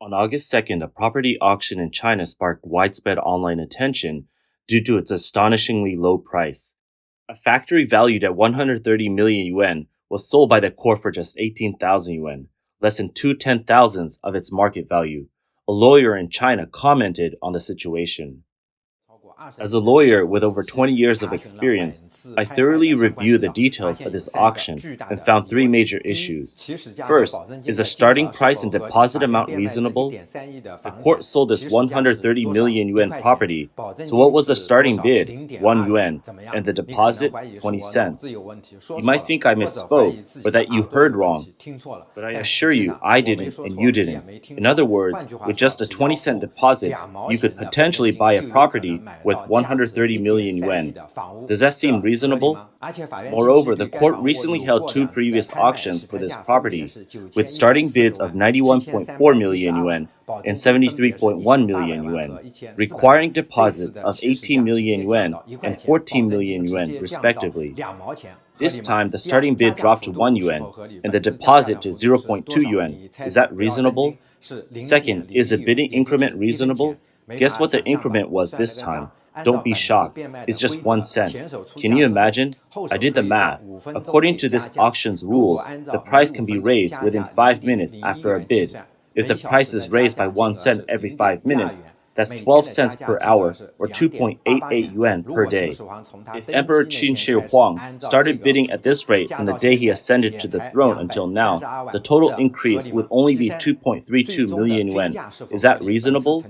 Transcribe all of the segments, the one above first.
On August 2nd, a property auction in China sparked widespread online attention due to its astonishingly low price. A factory valued at 130 million yuan was sold by the court for just 18,000 yuan, less than 2/10,000ths of its market value. A lawyer in China commented on the situation. As a lawyer with over 20 years of experience, I thoroughly reviewed the details of this auction and found three major issues. First, is the starting price and deposit amount reasonable? The court sold this 130 million yuan property, so what was the starting bid? 1 yuan, and the deposit? 20 cents. You might think I misspoke or that you heard wrong, but I assure you I didn't and you didn't. In other words, with just a 20-cent deposit, you could potentially buy a property worth 130 million yuan. Does that seem reasonable? Moreover, the court recently held two previous auctions for this property, with starting bids of 91.4 million yuan and 73.1 million yuan, requiring deposits of 18 million yuan and 14 million yuan, respectively. This time, the starting bid dropped to 1 yuan and the deposit to 0.2 yuan. Is that reasonable? Second, is the bidding increment reasonable? Guess what the increment was this time? Don't be shocked. It's just 1 cent. Can you imagine? I did the math. According to this auction's rules, the price can be raised within 5 minutes after a bid. If the price is raised by 1 cent every 5 minutes, that's 12 cents per hour, or 2.88 yuan per day. If Emperor Qin Shi Huang started bidding at this rate from the day he ascended to the throne until now, the total increase would only be 2.32 million yuan. Is that reasonable?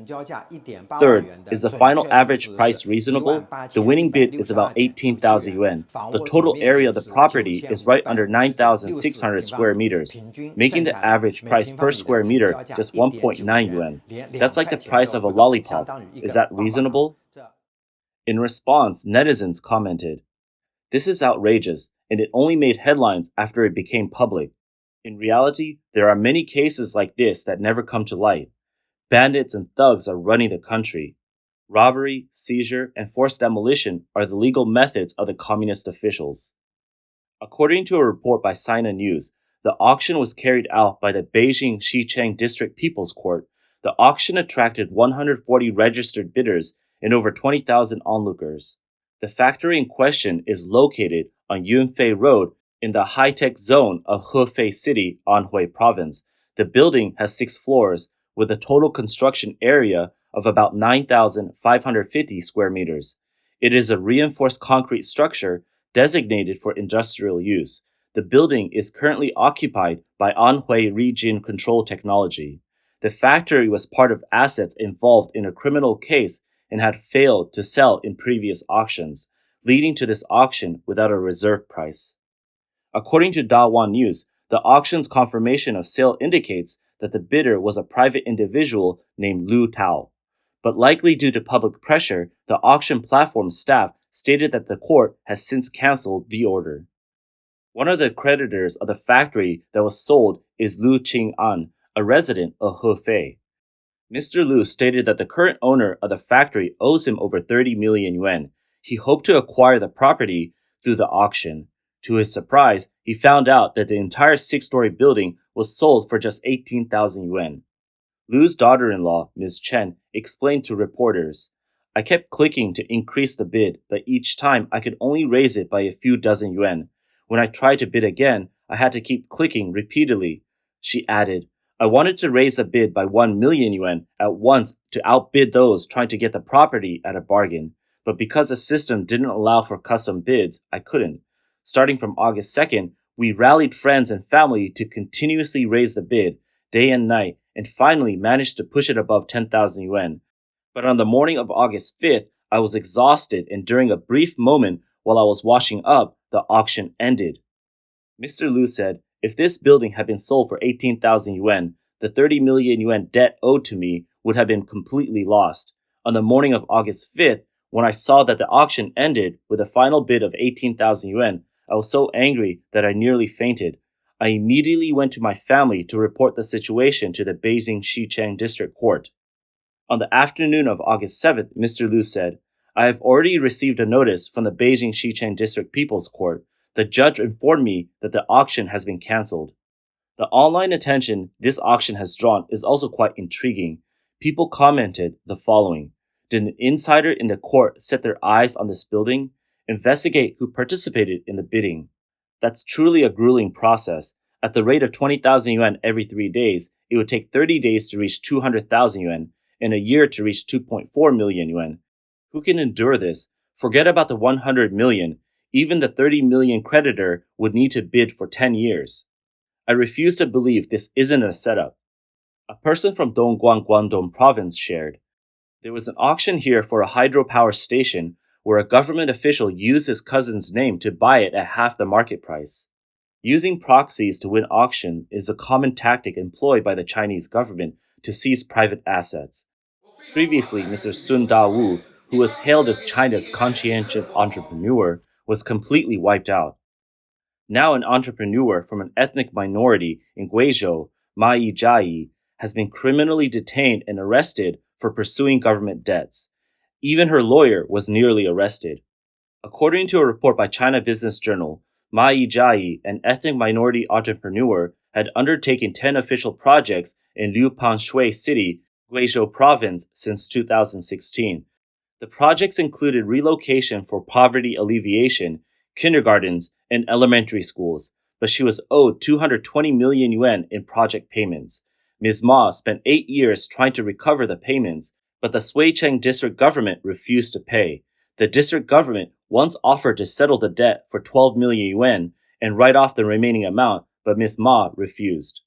Third, is the final average price reasonable? The winning bid is about 18,000 yuan. The total area of the property is right under 9,600 square meters, making the average price per square meter just 1.9 yuan. That's like the price of a lollipop. Is that reasonable? In response, netizens commented, "This is outrageous, and it only made headlines after it became public. In reality, there are many cases like this that never come to light. Bandits and thugs are running the country. Robbery, seizure, and forced demolition are the legal methods of the communist officials." According to a report by Sina News, the auction was carried out by the Beijing Xicheng District People's Court. The auction attracted 140 registered bidders and over 20,000 onlookers. The factory in question is located on Yunfei Road in the high-tech zone of Hefei City, Anhui Province. The building has 6 floors with a total construction area of about 9,550 square meters. It is a reinforced concrete structure designated for industrial use. The building is currently occupied by Anhui Region Control Technology. The factory was part of assets involved in a criminal case and had failed to sell in previous auctions, leading to this auction without a reserve price. According to Dawan News, the auction's confirmation of sale indicates that the bidder was a private individual named Lu Tao. But likely due to public pressure, the auction platform staff stated that the court has since canceled the order. One of the creditors of the factory that was sold is Lu Qing'an, a resident of Hefei. Mr. Lu stated that the current owner of the factory owes him over 30 million yuan. He hoped to acquire the property through the auction. To his surprise, he found out that the entire 6-story building was sold for just 18,000 yuan. Lu's daughter-in-law, Ms. Chen, explained to reporters, "I kept clicking to increase the bid, but each time I could only raise it by a few dozen yuan. When I tried to bid again, I had to keep clicking repeatedly." She added, "I wanted to raise the bid by 1 million yuan at once to outbid those trying to get the property at a bargain. But because the system didn't allow for custom bids, I couldn't. Starting from August 2nd, we rallied friends and family to continuously raise the bid, day and night, and finally managed to push it above 10,000 yuan. But on the morning of August 5th, I was exhausted, and during a brief moment while I was washing up, the auction ended." Mr. Lu said, "If this building had been sold for 18,000 yuan, the 30 million yuan debt owed to me would have been completely lost. On the morning of August 5th, when I saw that the auction ended with a final bid of 18,000 yuan, I was so angry that I nearly fainted. I immediately went to my family to report the situation to the Beijing Xicheng District Court." On the afternoon of August 7th, Mr. Lu said, "I have already received a notice from the Beijing Xicheng District People's Court. The judge informed me that the auction has been cancelled." The online attention this auction has drawn is also quite intriguing. People commented the following: Did an insider in the court set their eyes on this building? Investigate who participated in the bidding. That's truly a grueling process. At the rate of 20,000 yuan every 3 days, it would take 30 days to reach 200,000 yuan and a year to reach 2.4 million yuan. Who can endure this? Forget about the 100 million. Even the 30 million creditor would need to bid for 10 years. I refuse to believe this isn't a setup. A person from Dongguan, Guangdong province shared, there was an auction here for a hydropower station where a government official used his cousin's name to buy it at half the market price. Using proxies to win auction is a common tactic employed by the Chinese government to seize private assets. Previously, Mr. Sun Da-wu, who was hailed as China's conscientious entrepreneur, was completely wiped out. Now an entrepreneur from an ethnic minority in Guizhou, Ma Yijia, has been criminally detained and arrested for pursuing government debts. Even her lawyer was nearly arrested. According to a report by China Business Journal, Ma Yijia, an ethnic minority entrepreneur, had undertaken 10 official projects in Liupanshui City, Guizhou Province since 2016. The projects included relocation for poverty alleviation, kindergartens, and elementary schools, but she was owed 220 million yuan in project payments. Ms. Ma spent 8 years trying to recover the payments, but the Suicheng district government refused to pay. The district government once offered to settle the debt for 12 million yuan and write off the remaining amount, but Ms. Ma refused.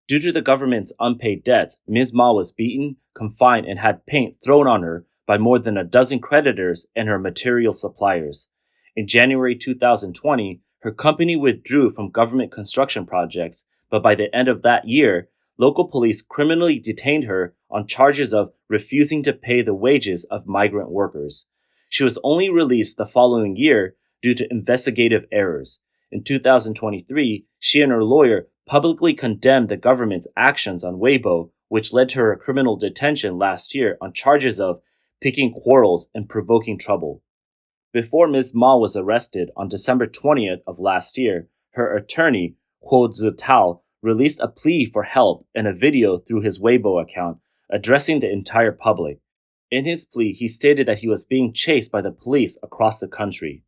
Due to the government's unpaid debts, Ms. Ma was beaten, confined, and had paint thrown on her by more than a dozen creditors and her material suppliers. In January 2020, her company withdrew from government construction projects, but by the end of that year, local police criminally detained her on charges of refusing to pay the wages of migrant workers. She was only released the following year due to investigative errors. In 2023, she and her lawyer publicly condemned the government's actions on Weibo, which led to her criminal detention last year on charges of picking quarrels and provoking trouble. Before Ms. Ma was arrested on December 20th of last year, her attorney, Huo Zitao, released a plea for help and a video through his Weibo account, addressing the entire public. In his plea, he stated that he was being chased by the police across the country.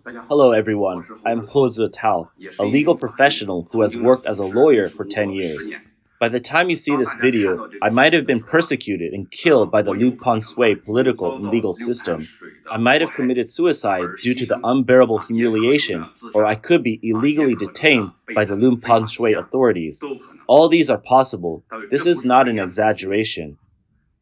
Hello everyone, I'm Huo Zitao, a legal professional who has worked as a lawyer for 10 years. By the time you see this video, I might have been persecuted and killed by the Liu Panshui political and legal system. I might have committed suicide due to the unbearable humiliation, or I could be illegally detained by the Liu Panshui authorities. All these are possible. This is not an exaggeration.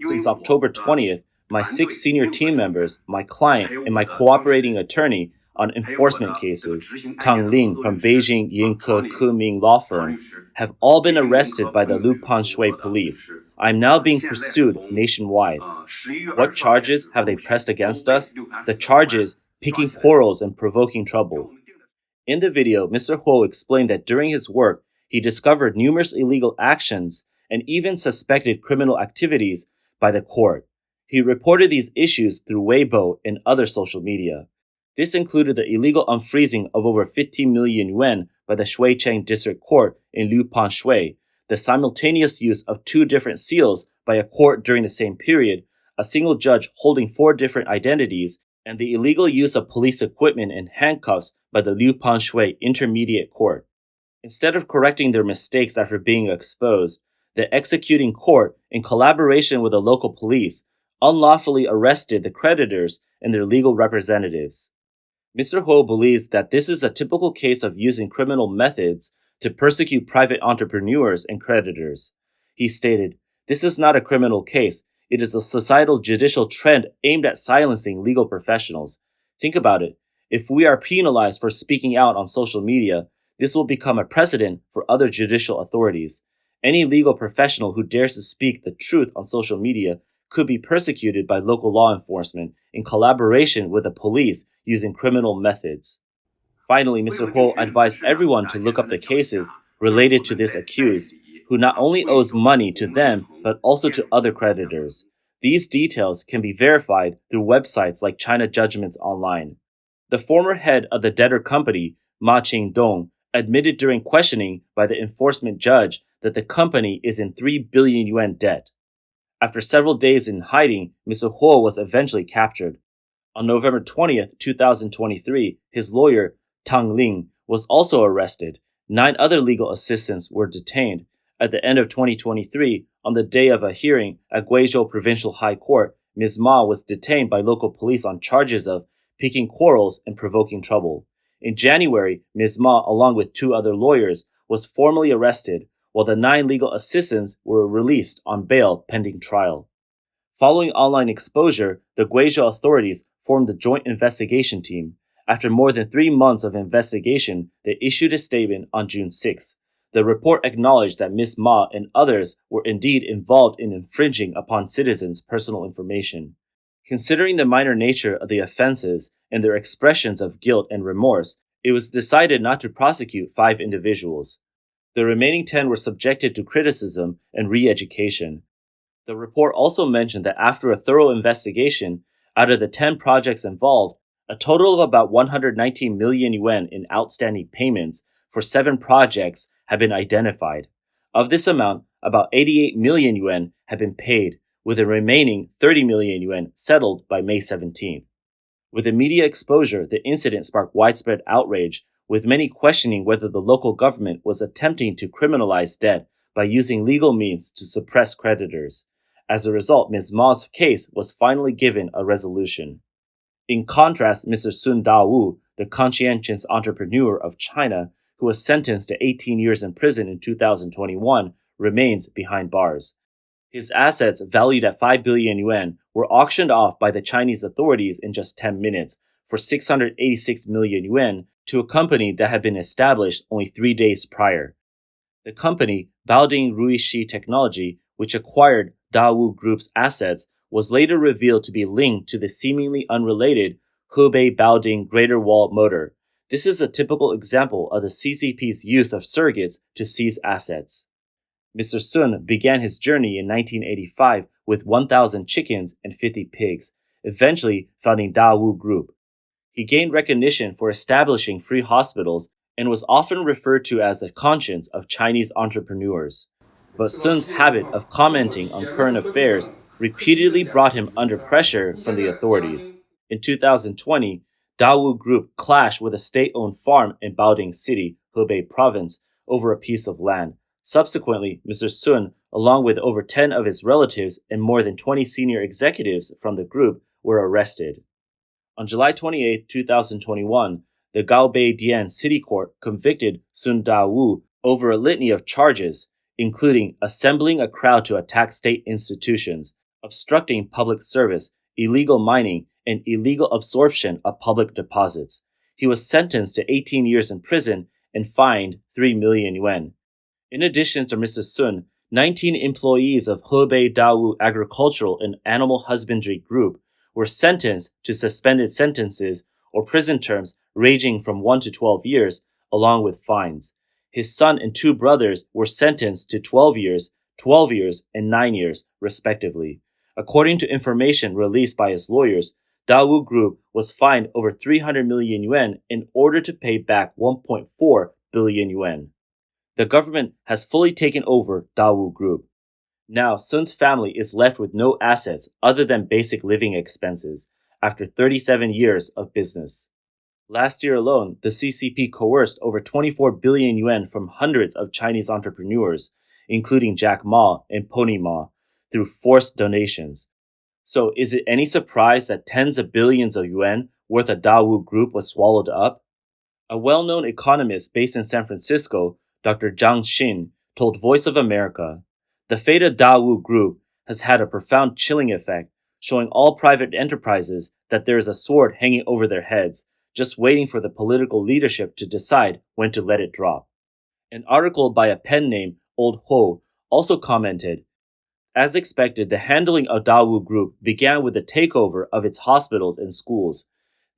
Since October 20th, my 6 senior team members, my client, and my cooperating attorney on enforcement cases, Tang Ling from Beijing Yinke Kuming law firm, have all been arrested by the Liu Panshui police. I am now being pursued nationwide. What charges have they pressed against us? The charges picking quarrels and provoking trouble. In the video, Mr. Huo explained that during his work, he discovered numerous illegal actions and even suspected criminal activities by the court. He reported these issues through Weibo and other social media. This included the illegal unfreezing of over 15 million yuan by the Shuicheng District Court in Liupanshui, the simultaneous use of 2 different seals by a court during the same period, a single judge holding 4 different identities, and the illegal use of police equipment and handcuffs by the Liupanshui Intermediate Court. Instead of correcting their mistakes after being exposed, the executing court, in collaboration with the local police, unlawfully arrested the creditors and their legal representatives. Mr. Huo believes that this is a typical case of using criminal methods to persecute private entrepreneurs and creditors. He stated, "This is not a criminal case. It is a societal judicial trend aimed at silencing legal professionals. Think about it. If we are penalized for speaking out on social media, this will become a precedent for other judicial authorities. Any legal professional who dares to speak the truth on social media could be persecuted by local law enforcement in collaboration with the police using criminal methods." Finally, Mr. Huo advised everyone to look up the cases related to this accused, who not only owes money to them, but also to other creditors. These details can be verified through websites like China Judgments Online. The former head of the debtor company, Ma Qingdong, admitted during questioning by the enforcement judge that the company is in 3 billion yuan debt. After several days in hiding, Mr. Huo was eventually captured. On November 20th, 2023, his lawyer, Tang Ling, was also arrested. 9 other legal assistants were detained. At the end of 2023, on the day of a hearing at Guizhou Provincial High Court, Ms. Ma was detained by local police on charges of picking quarrels and provoking trouble. In January, Ms. Ma, along with 2 other lawyers, was formally arrested, while the 9 legal assistants were released on bail pending trial. Following online exposure, the Guizhou authorities formed the Joint Investigation Team. After more than 3 months of investigation, they issued a statement on June 6. The report acknowledged that Ms. Ma and others were indeed involved in infringing upon citizens' personal information. Considering the minor nature of the offenses and their expressions of guilt and remorse, it was decided not to prosecute 5 individuals. The remaining 10 were subjected to criticism and re-education. The report also mentioned that after a thorough investigation, out of the 10 projects involved, a total of about 119 million yuan in outstanding payments for 7 projects have been identified. Of this amount, about 88 million yuan have been paid, with the remaining 30 million yuan settled by May 17th. With the media exposure, the incident sparked widespread outrage, with many questioning whether the local government was attempting to criminalize debt by using legal means to suppress creditors. As a result, Ms. Ma's case was finally given a resolution. In contrast, Mr. Sun Dawu, the conscientious entrepreneur of China, who was sentenced to 18 years in prison in 2021, remains behind bars. His assets, valued at 5 billion yuan, were auctioned off by the Chinese authorities in just 10 minutes for 686 million yuan to a company that had been established only 3 days prior. The company, Baoding Ruishi Technology, which acquired Dawu Group's assets, was later revealed to be linked to the seemingly unrelated Hebei Baoding Greater Wall Motor. This is a typical example of the CCP's use of surrogates to seize assets. Mr. Sun began his journey in 1985 with 1,000 chickens and 50 pigs, eventually founding Dawu Group. He gained recognition for establishing free hospitals and was often referred to as the conscience of Chinese entrepreneurs. But Sun's habit of commenting on current affairs repeatedly brought him under pressure from the authorities. In 2020, Dawu Group clashed with a state-owned farm in Baoding City, Hebei Province, over a piece of land. Subsequently, Mr. Sun, along with over 10 of his relatives and more than 20 senior executives from the group, were arrested. On July 28, 2021, the Gaobei-Dian City Court convicted Sun Dawu over a litany of charges, including assembling a crowd to attack state institutions, obstructing public service, illegal mining, and illegal absorption of public deposits. He was sentenced to 18 years in prison and fined 3 million yuan. In addition to Mr. Sun, 19 employees of Hebei Dawu Agricultural and Animal Husbandry Group were sentenced to suspended sentences or prison terms ranging from 1 to 12 years, along with fines. His son and 2 brothers were sentenced to 12 years, 12 years, and 9 years, respectively. According to information released by his lawyers, Dawu Group was fined over 300 million yuan in order to pay back 1.4 billion yuan. The government has fully taken over Dawu Group. Now, Sun's family is left with no assets other than basic living expenses after 37 years of business. Last year alone, the CCP coerced over 24 billion yuan from hundreds of Chinese entrepreneurs, including Jack Ma and Pony Ma, through forced donations. So is it any surprise that tens of billions of yuan worth of Dawu Group was swallowed up? A well-known economist based in San Francisco, Dr. Zhang Xin, told Voice of America, "The fate of Dawu Group has had a profound chilling effect, showing all private enterprises that there is a sword hanging over their heads, just waiting for the political leadership to decide when to let it drop." An article by a pen name Old Ho also commented, "As expected, the handling of Dawu Group began with the takeover of its hospitals and schools.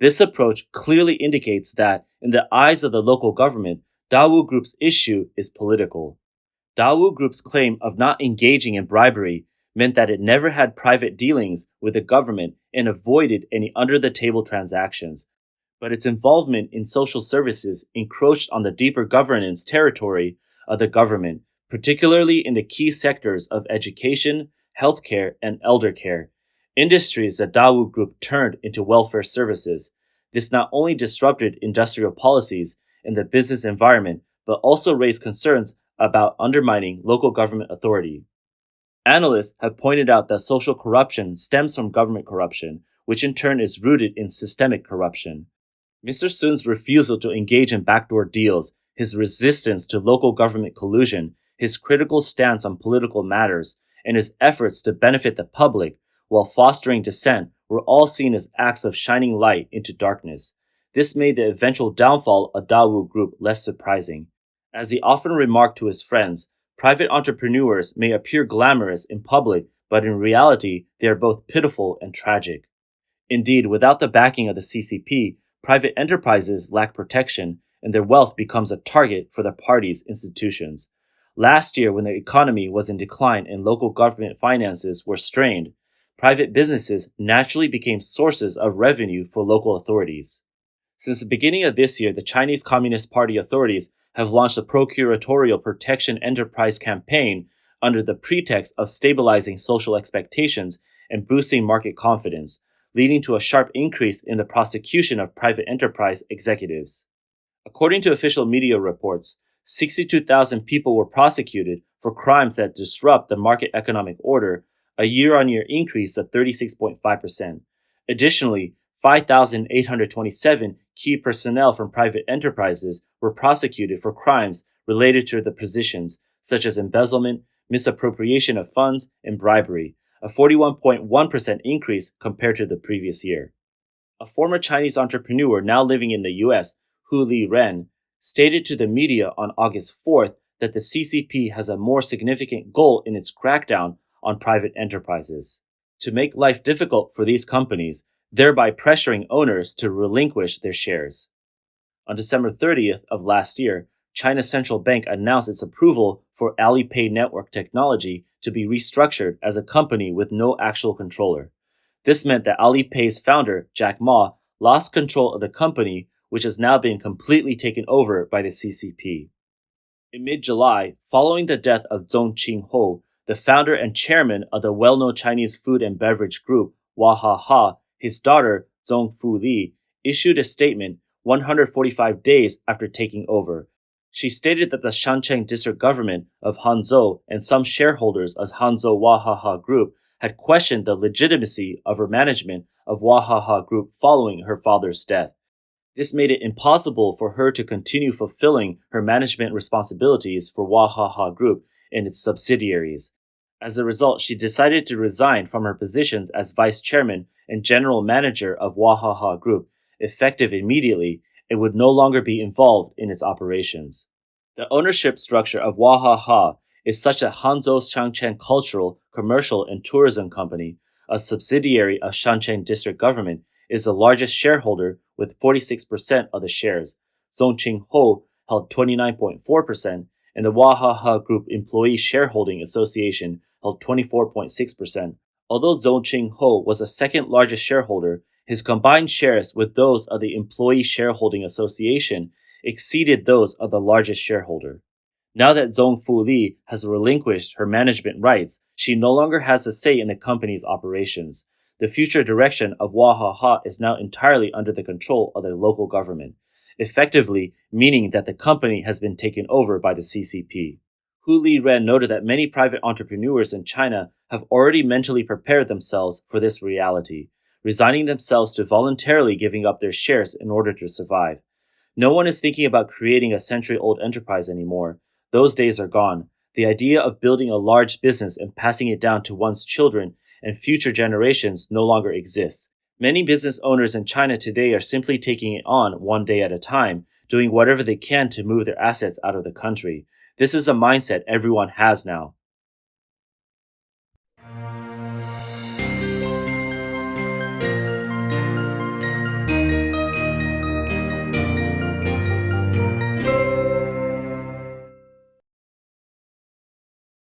This approach clearly indicates that, in the eyes of the local government, Dawu Group's issue is political. Dawu Group's claim of not engaging in bribery meant that it never had private dealings with the government and avoided any under-the-table transactions. but its involvement in social services encroached on the deeper governance territory of the government, particularly in the key sectors of education, healthcare, and elder care, industries that Dawu Group turned into welfare services. This not only disrupted industrial policies and the business environment, but also raised concerns about undermining local government authority. Analysts have pointed out that social corruption stems from government corruption, which in turn is rooted in systemic corruption. Mr. Sun's refusal to engage in backdoor deals, his resistance to local government collusion, his critical stance on political matters, and his efforts to benefit the public while fostering dissent were all seen as acts of shining light into darkness. This made the eventual downfall of Dawu Group less surprising. As he often remarked to his friends, private entrepreneurs may appear glamorous in public, but in reality, they are both pitiful and tragic. Indeed, without the backing of the CCP, private enterprises lack protection, and their wealth becomes a target for the party's institutions. Last year, when the economy was in decline and local government finances were strained, private businesses naturally became sources of revenue for local authorities. Since the beginning of this year, the Chinese Communist Party authorities have launched a procuratorial protection enterprise campaign under the pretext of stabilizing social expectations and boosting market confidence, leading to a sharp increase in the prosecution of private enterprise executives. According to official media reports, 62,000 people were prosecuted for crimes that disrupt the market economic order, a year-on-year increase of 36.5%. Additionally, 5,827 key personnel from private enterprises were prosecuted for crimes related to their positions, such as embezzlement, misappropriation of funds, and bribery, a 41.1% increase compared to the previous year. A former Chinese entrepreneur now living in the US, Hu Li-ren, stated to the media on August 4th that the CCP has a more significant goal in its crackdown on private enterprises: to make life difficult for these companies, thereby pressuring owners to relinquish their shares. On December 30th of last year, China's central bank announced its approval for Alipay network technology to be restructured as a company with no actual controller. This meant that Alipay's founder, Jack Ma, lost control of the company, which has now been completely taken over by the CCP. In mid-July, following the death of Zhong Qingho, the founder and chairman of the well-known Chinese food and beverage group Wahaha, his daughter, Zhong Fuli, issued a statement 145 days after taking over. She stated that the Shancheng district government of Hangzhou and some shareholders of Hangzhou Wahaha Group had questioned the legitimacy of her management of Wahaha Group following her father's death. This made it impossible for her to continue fulfilling her management responsibilities for Wahaha Group and its subsidiaries. As a result, she decided to resign from her positions as vice chairman and general manager of Wahaha Group, effective immediately, and would no longer be involved in its operations. The ownership structure of Wahaha is such that Hangzhou Shangcheng Cultural, Commercial, and Tourism Company, a subsidiary of Shancheng District Government, is the largest shareholder with 46% of the shares. Zhong Qingho held 29.4%, and the Wahaha Group Employee Shareholding Association held 24.6%. Although Zhong Qingho was the second largest shareholder, his combined shares with those of the Employee Shareholding Association exceeded those of the largest shareholder. Now that Zhong Fuli has relinquished her management rights, she no longer has a say in the company's operations. The future direction of Wahaha is now entirely under the control of the local government, effectively meaning that the company has been taken over by the CCP. Hu Li-ren noted that many private entrepreneurs in China have already mentally prepared themselves for this reality, resigning themselves to voluntarily giving up their shares in order to survive. No one is thinking about creating a century-old enterprise anymore. Those days are gone. The idea of building a large business and passing it down to one's children and future generations no longer exists. Many business owners in China today are simply taking it on one day at a time, doing whatever they can to move their assets out of the country. This is a mindset everyone has now.